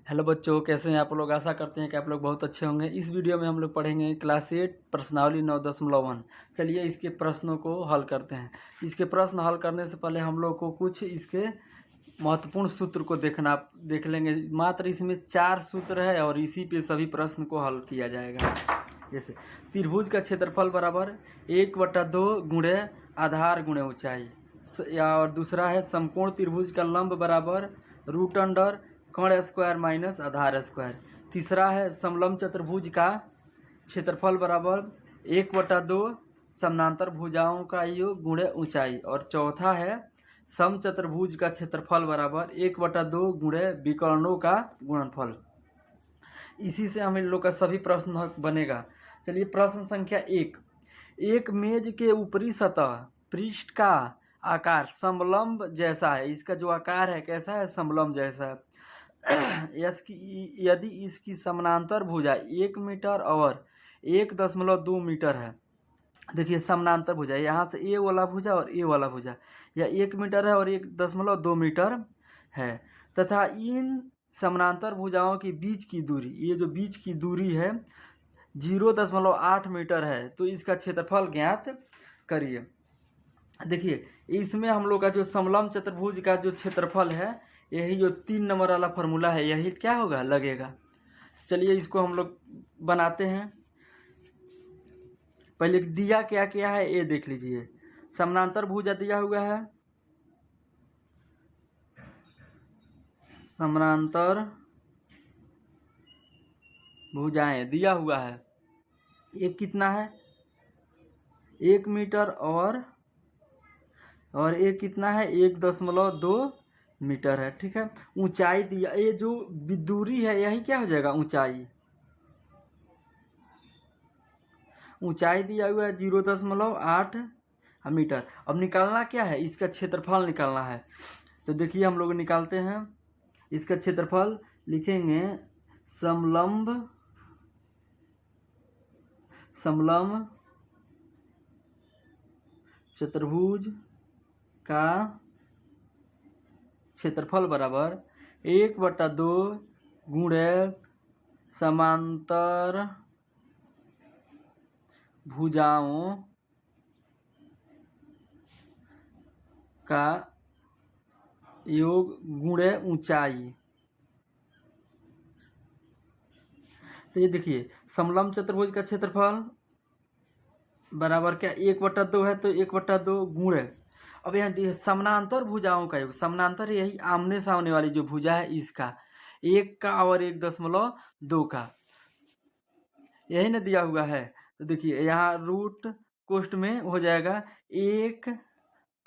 Hello बच्चों, कैसे हैं आप लोग। आशा करते हैं कि आप लोग बहुत अच्छे होंगे। इस वीडियो में हम लोग पढ़ेंगे क्लास 8 प्रश्नावली 9.1। चलिए इसके प्रश्नों को हल करते हैं। इसके प्रश्न हल करने से पहले हम लोग को कुछ इसके महत्वपूर्ण सूत्र को देख लेंगे। मात्र इसमें 4 सूत्र है और इसी पे सभी प्रश्न को हल किया जाएगा। जैसे त्रिभुज का क्षेत्रफल बराबर 1/2 गुणे आधार गुणे ऊंचाई, या और दूसरा है समकोण त्रिभुज का लंब बराबर √अंडर कर्ण स्क्वायर माइनस आधार स्क्वायर। तीसरा है समलंब चतुर्भुज का क्षेत्रफल बराबर 1/2 समानांतर भुजाओं का योग गुणे ऊंचाई। और चौथा है सम चतुर्भुज का क्षेत्रफल बराबर 1/2 गुणे विकर्णों का गुणनफल। इसी से हम इन लोग का सभी प्रश्न बनेगा। चलिए प्रश्न संख्या 1। एक मेज के ऊपरी सतह पृष्ठ का आकार समलंब जैसा है। इसका जो आकार है कैसा है, समलंब जैसा है। यदि इसकी समानांतर भुजा 1 मीटर और 1.2 मीटर है। देखिए समानांतर भुजा, यहाँ से ए वाला भुजा और ए वाला भुजा, या 1 मीटर है और 1.2 मीटर है, तथा इन समानांतर भुजाओं के बीच की दूरी, ये जो बीच की दूरी है 0.8 मीटर है, तो इसका क्षेत्रफल ज्ञात करिए। देखिए इसमें हम लोग का जो समलंब चतुर्भुज का जो क्षेत्रफल है, यही जो 3 नंबर वाला फॉर्मूला है, यही क्या होगा, लगेगा। चलिए इसको हम लोग बनाते हैं। पहले दिया क्या क्या है ये देख लीजिए। समानांतर भुजा दिया हुआ है, समानांतर भुजाएं दिया हुआ है। एक कितना है, 1 मीटर और एक कितना है, 1.2 मीटर है। ठीक है, ऊंचाई दिया, ये जो दूरी है यही क्या हो जाएगा, ऊंचाई। ऊंचाई दिया हुआ है 0.8 मीटर। अब निकालना क्या है, इसका क्षेत्रफल निकालना है। तो देखिए हम लोग निकालते हैं। इसका क्षेत्रफल लिखेंगे समलंब चतुर्भुज का क्षेत्रफल बराबर 1/2 गुणे समांतर भुजाओं का योग गुणे ऊंचाई। तो ये देखिए समलंब चतुर्भुज का क्षेत्रफल बराबर क्या, 1/2 है, तो 1/2 गुणे। अब यहाँ देखिए समानांतर भुजाओं का योग, समानांतर यही आमने सामने वाली जो भुजा है इसका, 1 का और 1.2 का, यही ना दिया हुआ है। तो देखिए यहाँ रूट कोष्ठ में हो जाएगा 1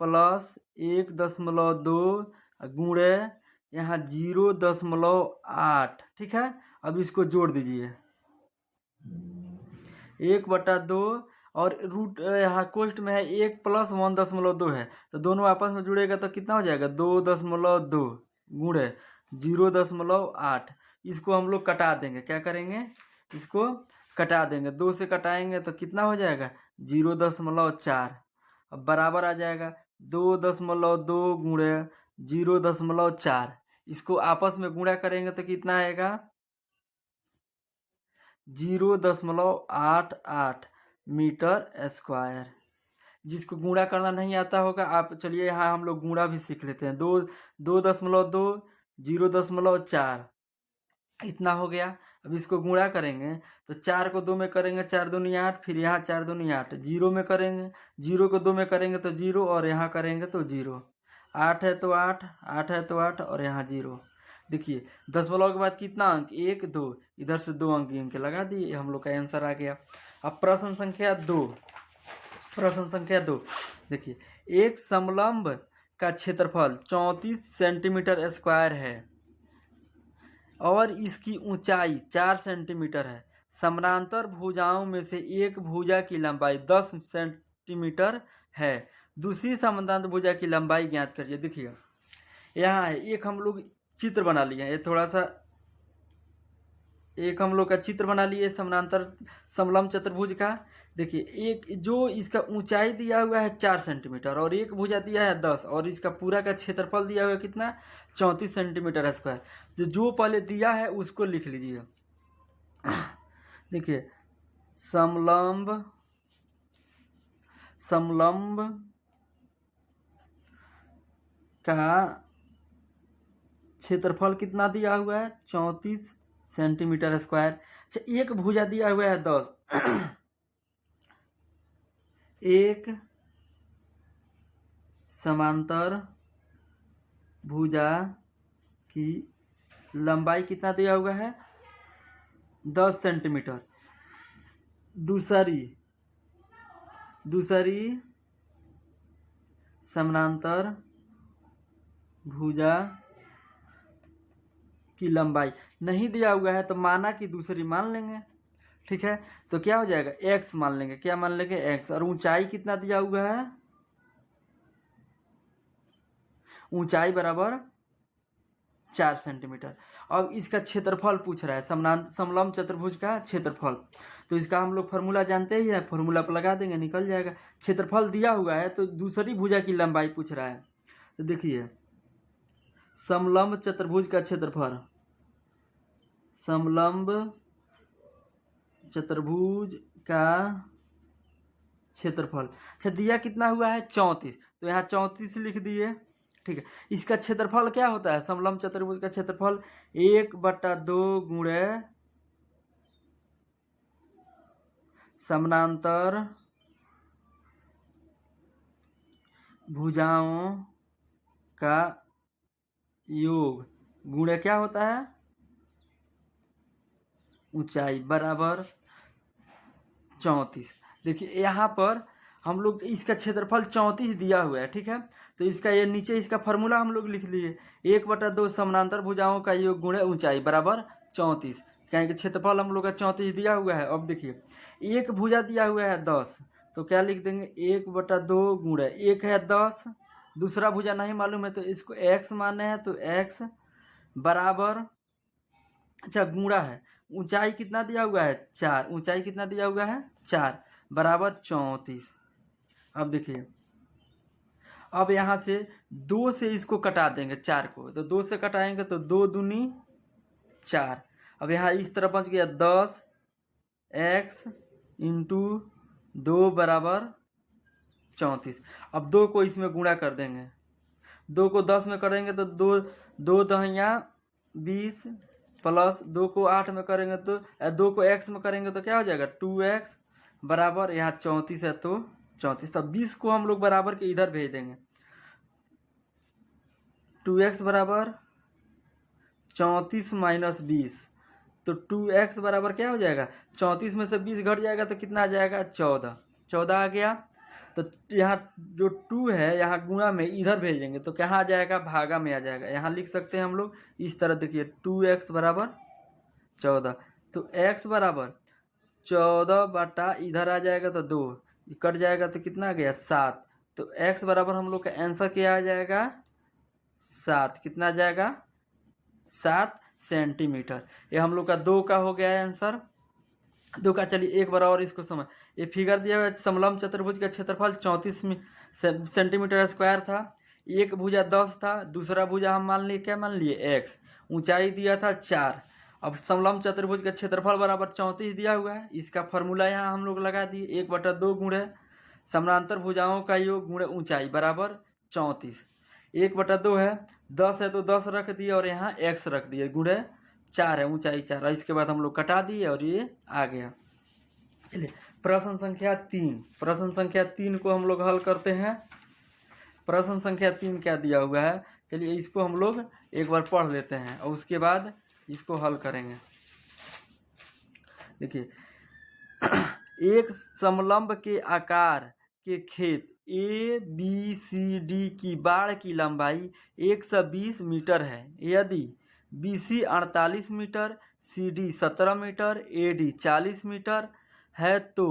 + 1.2 गुणे यहाँ 0.8। ठीक है, अब इसको जोड़ दीजिए 1/2 और रूट यहाँ कोष्ठ में है 1 + 1.2 है, तो दोनों आपस में जुड़ेगा तो कितना हो जाएगा, 2.2 गुणे 0.8। इसको हम लोग कटा देंगे, क्या करेंगे, इसको कटा देंगे। 2 से कटाएंगे तो कितना हो जाएगा, 0.4। अब बराबर आ जाएगा 2.2 गुणे 0.4। इसको आपस में गुणा करेंगे तो कितना आएगा, 0.88 मीटर स्क्वायर। जिसको गुणा करना नहीं आता होगा आप, चलिए यहाँ हम लोग गुणा भी सीख लेते हैं। 2.2 0.4 इतना हो गया। अब इसको गुणा करेंगे तो 4 को 2 में करेंगे 4 दूनी 8, फिर यहाँ 4 दूनी 8, 0 में करेंगे, 0 को 2 में करेंगे तो 0, और यहाँ करेंगे तो 0। 8 है तो 8, 8 है तो 8, और यहाँ 0। देखिए दशमलव के बाद कितना अंक, 1 2, इधर से 2 अंक गिन के लगा दिए, हम लोग का आंसर आ गया। अब प्रश्न संख्या 2। देखिए एक समलंब का क्षेत्रफल 34 सेंटीमीटर स्क्वायर है और इसकी ऊंचाई 4 सेंटीमीटर है। समानांतर भुजाओं में से एक भुजा की लंबाई 10 सेंटीमीटर है। दूसरी समानांतर भुजा की लंबाई ज्ञात करिए। देखिए यहाँ है एक, हम लोग चित्र बना लिए हैं, ये थोड़ा सा एक हम लोग का चित्र बना लिए समानांतर समलंब चतुर्भुज का। देखिए एक जो इसका ऊंचाई दिया हुआ है 4 सेंटीमीटर और एक भुजा दिया है 10 और इसका पूरा का क्षेत्रफल दिया हुआ है कितना 34 सेंटीमीटर स्क्वायर। जो पहले दिया है उसको लिख लीजिए। देखिए समलंब का क्षेत्रफल कितना दिया हुआ है 34 सेंटीमीटर स्क्वायर। अच्छा एक भुजा दिया हुआ है 10 एक समांतर भुजा की लंबाई कितना दिया हुआ है 10 सेंटीमीटर। दूसरी समानांतर भुजा की लंबाई नहीं दिया हुआ है तो माना कि दूसरी मान लेंगे। ठीक है तो क्या हो जाएगा x मान लेंगे। क्या मान लेंगे x। और ऊंचाई कितना दिया हुआ है ऊंचाई बराबर 4 सेंटीमीटर। अब इसका क्षेत्रफल पूछ रहा है समलंब चतुर्भुज का क्षेत्रफल। तो इसका हम लोग फार्मूला जानते ही है, फार्मूला पर लगा देंगे निकल जाएगा। क्षेत्रफल दिया हुआ है तो दूसरी भुजा की लंबाई पूछ रहा है। तो देखिए समलंब चतुर्भुज का क्षेत्रफल समलंब चतुर्भुज का क्षेत्रफल। अच्छा दिया कितना हुआ है 34 तो यहाँ 34 लिख दिए। ठीक है इसका क्षेत्रफल क्या होता है समलंब चतुर्भुज का क्षेत्रफल 1/2 गुणे समानांतर भुजाओं का योग गुणे क्या होता है ऊंचाई बराबर 34। देखिए यहाँ पर हम लोग इसका क्षेत्रफल 34 दिया हुआ है। ठीक है तो इसका ये नीचे इसका फार्मूला हम लोग लिख लिए 1/2 समानांतर भुजाओं का योग गुणे ऊंचाई बराबर 34। कहेंगे क्षेत्रफल हम लोग का 34 दिया हुआ है। अब देखिए एक भुजा दिया हुआ है 10 तो क्या लिख देंगे 1/2 गुणे एक है 10 दूसरा भुजा नहीं मालूम है तो इसको x माने हैं तो x बराबर अच्छा गुणा है ऊंचाई कितना दिया हुआ है 4 ऊंचाई कितना दिया हुआ है 4 बराबर 34। अब देखिए अब यहाँ से 2 से इसको कटा देंगे 4 को तो 2 से कटाएंगे तो 2 दूनी 4। अब यहाँ इस तरफ बच गया 10x इंटू 2 बराबर 34। अब 2 को इसमें गुणा कर देंगे 2 को 10 में करेंगे तो 2 दहिया 20 प्लस 2 को 8 में करेंगे तो 2 को x में करेंगे तो क्या हो जाएगा 2x बराबर यहाँ 34 है तो 34। तब 20 को हम लोग बराबर के इधर भेज देंगे 2x बराबर 34 माइनस 20 तो 2x बराबर क्या हो जाएगा 34 में से 20 घट जाएगा तो कितना आ जाएगा 14 आ गया। तो यहाँ जो 2 है यहाँ गुणा में इधर भेजेंगे तो कहाँ आ जाएगा भागा में आ जाएगा। यहाँ लिख सकते हैं हम लोग इस तरह देखिए 2x बराबर 14 तो x बराबर 14 बटा इधर आ जाएगा तो 2 कट जाएगा तो कितना आ गया 7। तो x बराबर हम लोग का आंसर क्या आ जाएगा 7 कितना आ जाएगा 7 सेंटीमीटर। ये हम लोग का 2 का हो गया है आंसर 2 का। चलिए एक बार और इसको समझ ये फिगर दिया हुआ है समलंब चतुर्भुज का क्षेत्रफल 34 सेंटीमीटर स्क्वायर था। एक भुजा 10 था दूसरा भुजा हम मान लिए क्या मान लिए x ऊंचाई दिया था 4। अब समलंब चतुर्भुज का क्षेत्रफल बराबर 34 दिया हुआ है। इसका फार्मूला यहाँ हम लोग लगा दिए 1/2 गुणे समानांतर भुजाओं का योग गुणे ऊंचाई बराबर 34। 1/2 है 10 है तो 10 रख दिए और यहाँ x रख दिए गुणे 4 है ऊंचाई 4 और इसके बाद हम लोग कटा दिए और ये आ गया। चलिए प्रश्न संख्या 3 को हम लोग हल करते हैं। प्रश्न संख्या 3 क्या दिया हुआ है चलिए इसको हम लोग एक बार पढ़ लेते हैं और उसके बाद इसको हल करेंगे। देखिए एक समलंब के आकार के खेत ABCD की बाड़ की लंबाई 120 मीटर है। यदि BC 48 metre CD 17 metre AD 40 metre है तो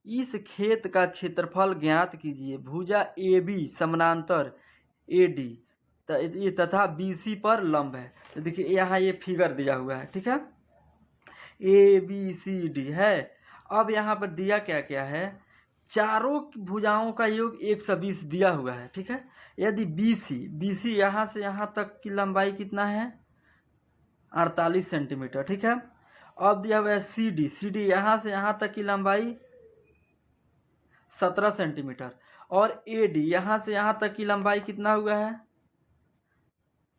इस खेत का क्षेत्रफल ज्ञात कीजिए। भुजा AB समानांतर AD तथा BC पर लंब है। तो देखिए यहाँ ये फिगर दिया हुआ है। ठीक है ABCD है। अब यहाँ पर दिया क्या क्या है, चारों भुजाओं का योग 120 दिया हुआ है, ठीक है। यदि BC यहाँ से यहाँ तक की लंबाई कितना है, 48 सेंटीमीटर, ठीक है। अब दिया हुआ है CD यहाँ से यहाँ तक की लंबाई 17 सेंटीमीटर, और AD यहाँ से यहाँ तक की लंबाई कितना हुआ है,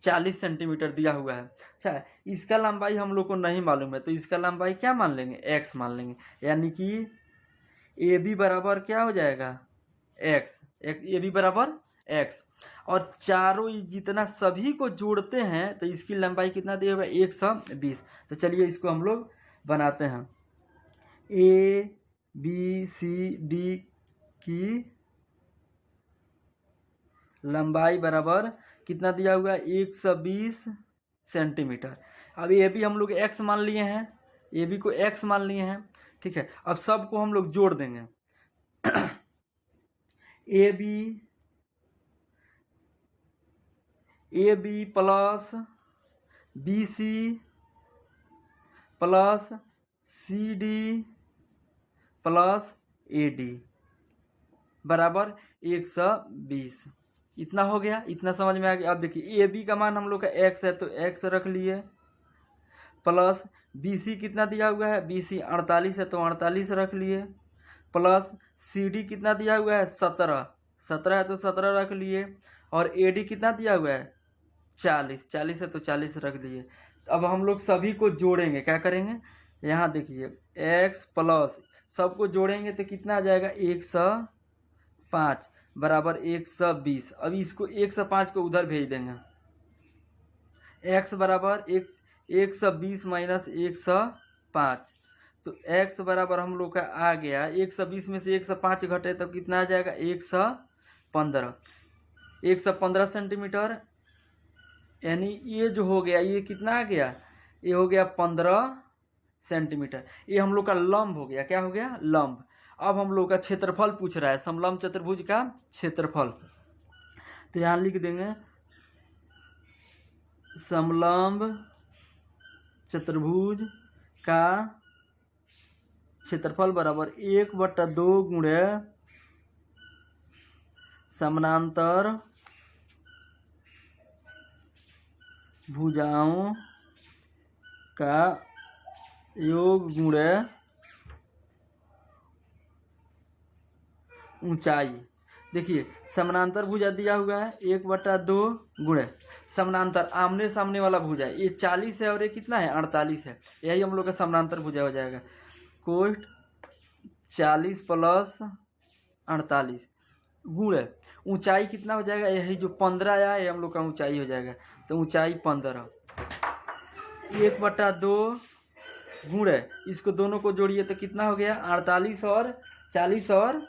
40 सेंटीमीटर दिया हुआ है। अच्छा, इसका लंबाई हम लोग को नहीं मालूम है, तो इसका लंबाई क्या मान लेंगे, x मान लेंगे। यानी कि AB बराबर क्या हो जाएगा, x, AB बराबर x। और चारों जितना सभी को जोड़ते हैं तो इसकी लंबाई कितना दिया हुआ है, 120। तो चलिए इसको हम लोग बनाते हैं। ABCD की लंबाई बराबर कितना दिया हुआ है, 120 सेंटीमीटर। अब ये भी हम लोग x मान लिए हैं, ये भी को x मान लिए हैं, ठीक है। अब सबको हम लोग जोड़ देंगे। AB plus BC plus CD plus AD बराबर 120। इतना हो गया, इतना समझ में आ गया। अब देखिए AB का मान हम लोग का x है तो x रख लिए, प्लस BC कितना दिया हुआ है, BC 48 है तो 48 रख लिए, प्लस CD कितना दिया हुआ है, 17 है तो 17 रख लिए, और AD कितना दिया हुआ है, 40 है तो 40 रख दिए। अब हम लोग सभी को जोड़ेंगे, क्या करेंगे, यहाँ देखिए x प्लस सबको जोड़ेंगे तो कितना आ जाएगा, 105 बराबर 120। अब इसको 105 को उधर भेज देंगे, x बराबर 120 माइनस 105, तो x बराबर हम लोग का आ गया 120 में से 105 घटे तो कितना आ जाएगा, 115 सेंटीमीटर। यानी ये जो हो गया, ये कितना आ गया, ये हो गया 15 सेंटीमीटर। ये हम लोग का लंब हो गया, क्या हो गया, लंब। अब हम लोग का क्षेत्रफल पूछ रहा है, समलंब चतुर्भुज का क्षेत्रफल। तो यहाँ लिख देंगे समलंब चतुर्भुज का क्षेत्रफल बराबर 1/2 गुणे समानांतर भुजाओं का योग गुणे ऊंचाई। देखिए समानांतर भुजा दिया हुआ है 1/2 गुणे समानांतर आमने सामने वाला भुजा, ये 40 है और ये कितना है, 48 है। यही हम लोग का समानांतर भुजा हो जाएगा। कोष्ठ 40 प्लस 48 गुणे ऊंचाई कितना हो जाएगा, यही जो 15 आया है हम लोग का ऊंचाई हो जाएगा। तो ऊंचाई 15, 1/2 गुणे इसको दोनों को जोड़िए तो कितना हो गया, 48 और 40 और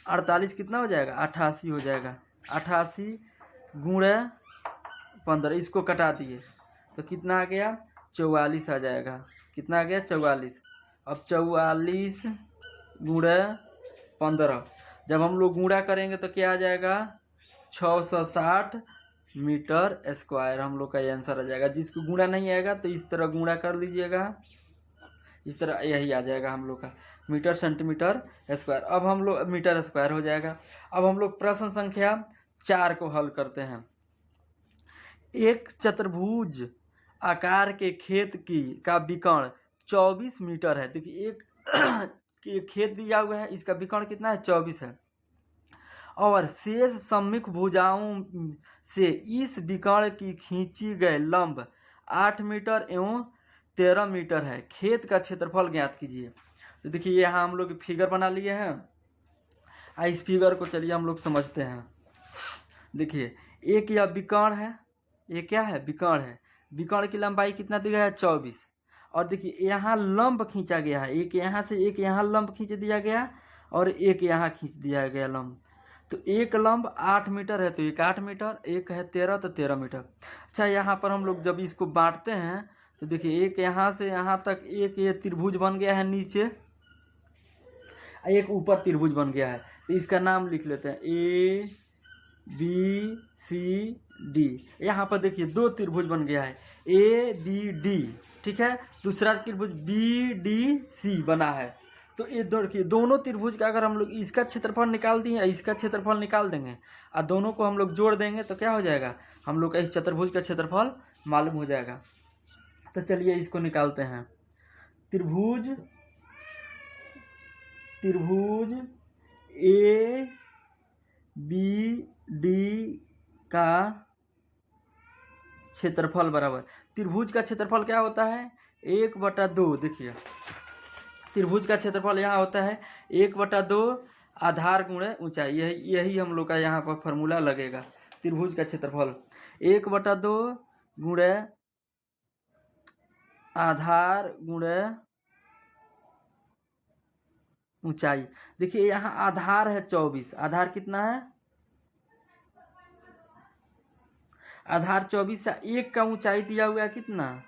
48 कितना हो जाएगा, 88 हो जाएगा। 88 गुणे 15, इसको कटा दिए तो कितना आ गया, 44 आ जाएगा। कितना आ गया, 44। अब 44 गुणे 15 जब हम लोग गुणा करेंगे तो क्या आ जाएगा, 660 मीटर स्क्वायर हम लोग का ये आंसर आ जाएगा। जिसको गुणा नहीं आएगा तो इस तरह गुणा कर लीजिएगा, इस तरह यही आ जाएगा हम लोग का मीटर सेंटीमीटर स्क्वायर। अब हम लोग मीटर स्क्वायर हो जाएगा। अब हम लोग प्रश्न संख्या 4 को हल करते हैं। एक चतुर्भुज आकार के खेत का विकर्ण 24 मीटर है। देखिए एक खेत दिया हुआ है, इसका विकर्ण कितना है, 24 है, और शेष सम्मुख भुजाओं से इस विकर्ण की खींची गए लंब 8 मीटर एवं 13 मीटर है। खेत का क्षेत्रफल ज्ञात कीजिए। तो देखिए यहाँ हम लोग फिगर बना लिए हैं। इस फिगर को चलिए हम लोग समझते हैं। देखिए एक यह विकर्ण है, ये क्या है, विकर्ण है। विकर्ण की लंबाई कितना दी गया है, 24। और देखिए यहाँ लंब खींचा गया है, एक यहाँ से एक यहाँ लंब खींच दिया गया और एक यहाँ खींच दिया गया लंब। तो एक लंब 8 मीटर है तो एक 8 मीटर, एक है 13 तो 13 मीटर। अच्छा यहाँ पर हम लोग जब इसको बांटते हैं तो देखिए एक यहाँ से यहाँ तक एक ये त्रिभुज बन गया है नीचे, एक ऊपर त्रिभुज बन गया है। तो इसका नाम लिख लेते हैं ABCD। यहाँ पर देखिए 2 त्रिभुज बन गया है ABD, ठीक है। दूसरा त्रिभुज BDC बना है। तो ये दोनों त्रिभुज का अगर हम लोग इसका क्षेत्रफल निकाल दिए, इसका क्षेत्रफल निकाल देंगे और दोनों को हम लोग जोड़ देंगे तो क्या हो जाएगा, हम लोग का इस चतुर्भुज का क्षेत्रफल मालूम हो जाएगा। तो चलिए इसको निकालते हैं। त्रिभुज ABD का क्षेत्रफल बराबर, त्रिभुज का क्षेत्रफल क्या होता है 1/2। देखिए त्रिभुज का क्षेत्रफल यहाँ होता है 1/2 आधार गुणे ऊंचाई। यही हम लोग का यहाँ पर फॉर्मूला लगेगा। त्रिभुज का क्षेत्रफल 1/2 गुणे आधार गुणे ऊंचाई। देखिए यहाँ आधार है 24, आधार कितना है, आधार 24 है। एक का ऊंचाई दिया हुआ है कितना,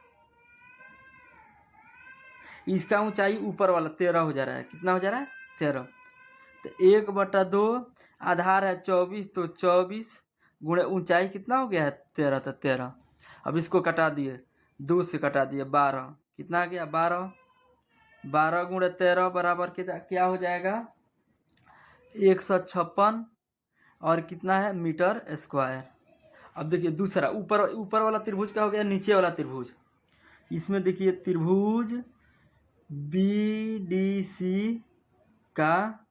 इसका ऊंचाई ऊपर वाला 13 हो जा रहा है। कितना हो जा रहा है 13। तो 1/2 आधार है 24, तो 24 गुणे ऊंचाई कितना हो गया है 13, तो 13। अब इसको कटा दिए, 2 से कटा दिए 12, कितना आ गया 12। 12 गुणे 13 बराबर क्या हो जाएगा 156 और कितना है मीटर स्क्वायर। अब देखिए दूसरा ऊपर वाला त्रिभुज क्या हो गया, नीचे वाला त्रिभुज। इसमें देखिए त्रिभुज BDC का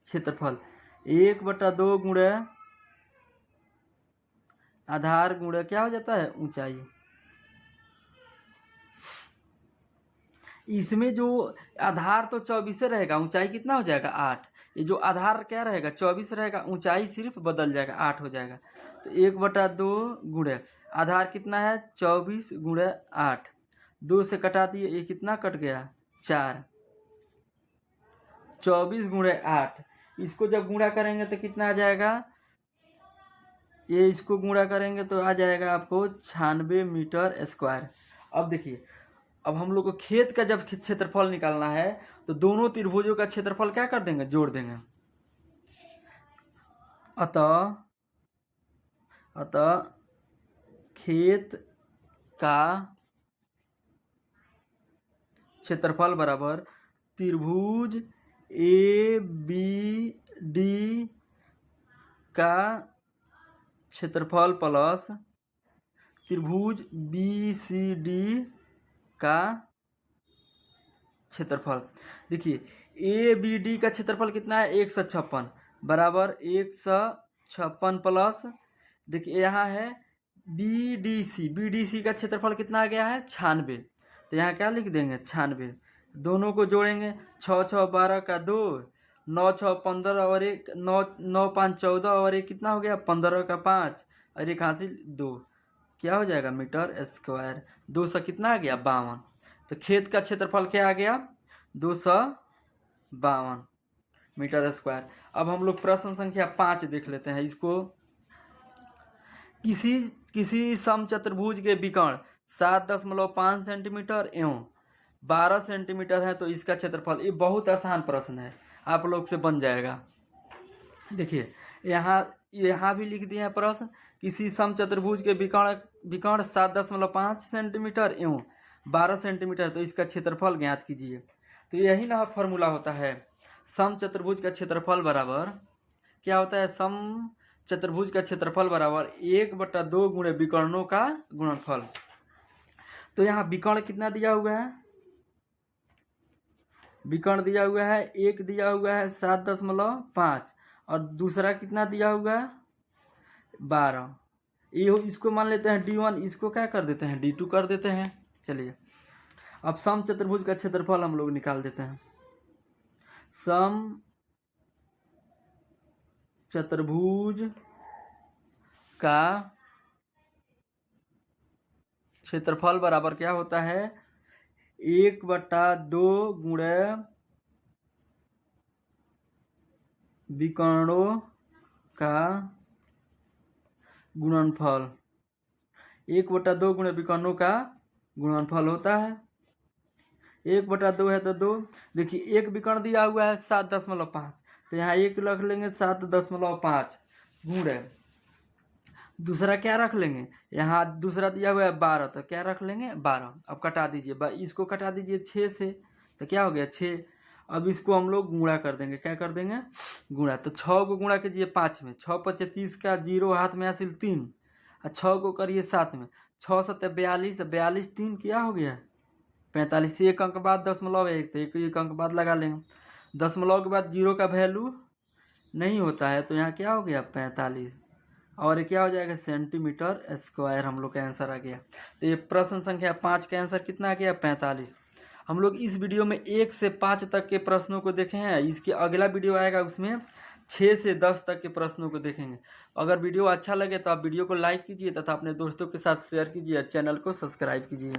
क्षेत्रफल 1/2 गुणे आधार गुणे क्या हो जाता है ऊंचाई। इसमें जो आधार तो 24 रहेगा, ऊंचाई कितना हो जाएगा 8। ये जो आधार क्या रहेगा 24 रहेगा, ऊंचाई सिर्फ बदल जाएगा 8 हो जाएगा। तो 1/2 गुणे आधार कितना है 24 गुणे 8, 2 से कटा दिए, ये कितना कट गया 4। 24 गुणे 8, इसको जब गुणा करेंगे तो कितना आ जाएगा, ये इसको गुणा करेंगे तो आ जाएगा आपको 96 मीटर स्क्वायर। अब देखिए अब हम लोग को खेत का जब क्षेत्रफल निकालना है तो दोनों त्रिभुजों का क्षेत्रफल क्या कर देंगे, जोड़ देंगे। अतः खेत का क्षेत्रफल बराबर त्रिभुज ABD का क्षेत्रफल प्लस त्रिभुज BCD का क्षेत्रफल। देखिए ABD का क्षेत्रफल कितना है 156 बराबर 156 प्लस देखिए यहाँ है BDC का क्षेत्रफल कितना आ गया है 96। तो यहाँ क्या लिख देंगे 96, दोनों को जोड़ेंगे 6 6 12 का 2, 9 6 15 और 1 9 9 5 14 और 1 कितना हो गया 15 का 5 और 1 हासिल 2, क्या हो जाएगा मीटर स्क्वायर। 200 कितना आ गया 52। तो खेत का क्षेत्रफल क्या आ गया 252 मीटर स्क्वायर। अब हम लोग प्रश्न संख्या 5 देख लेते हैं। इसको किसी समचतुर्भुज के विकर्ण 7.5 सेंटीमीटर एवं 12 सेंटीमीटर है तो इसका क्षेत्रफल। ये बहुत आसान प्रश्न है, आप लोग से बन जाएगा। देखिए यहाँ भी लिख दिए हैं प्रश्न, किसी समचतुर्भुज के विकर्ण 7.5 सेंटीमीटर एवं 12 सेंटीमीटर तो इसका क्षेत्रफल ज्ञात कीजिए। तो यही ना फॉर्मूला होता है, समचतुर्भुज का क्षेत्रफल बराबर क्या होता है, समचतुर्भुज का क्षेत्रफल बराबर 1/2 गुणे विकर्णों का गुणनफल। तो यहाँ विकर्ण कितना दिया हुआ है, विकर्ण दिया हुआ है एक दिया हुआ है 7.5 और दूसरा कितना दिया हुआ है 12। ये इसको मान लेते हैं D1, इसको क्या कर देते हैं D2 कर देते हैं। चलिए अब समचतुर्भुज का क्षेत्रफल हम लोग निकाल देते हैं। समचतुर्भुज का क्षेत्रफल बराबर क्या होता है 1/2 गुणे विकर्णों का गुणनफल। 1/2 गुणे विकर्णों का गुणनफल होता है। 1/2 है तो 2। देखिए एक विकर्ण दिया हुआ है 7.5 तो यहाँ 1 रख लेंगे 7.5 गुणे दूसरा क्या रख लेंगे, यहाँ दूसरा दिया हुआ है 12, तो क्या रख लेंगे 12। अब कटा दीजिए, इसको कटा दीजिए 6 से, तो क्या हो गया 6। अब इसको हम लोग गुणा कर देंगे, क्या कर देंगे गुणा। तो 6 को गुणा कीजिए 5 में, 6 पचे 30 का 0 हाथ में हासिल 3, और 6 को करिए 7 में, 6 सत्ते 42, 42 3 क्या हो गया 45। एक अंक बाद दशमलव एक, तो एक अंक बाद लगा लेंगे। दशमलव के बाद 0 का वैल्यू नहीं होता है, तो यहाँ क्या हो गया 45, और क्या हो जाएगा सेंटीमीटर स्क्वायर। हम लोग का आंसर आ गया। तो ये प्रश्न संख्या 5 का आंसर कितना आ गया 45। हम लोग इस वीडियो में 1 से 5 तक के प्रश्नों को देखे हैं। इसके अगला वीडियो आएगा उसमें 6 से 10 तक के प्रश्नों को देखेंगे। अगर वीडियो अच्छा लगे तो आप वीडियो को लाइक कीजिए तथा अपने दोस्तों के साथ शेयर कीजिए, चैनल को सब्सक्राइब कीजिए।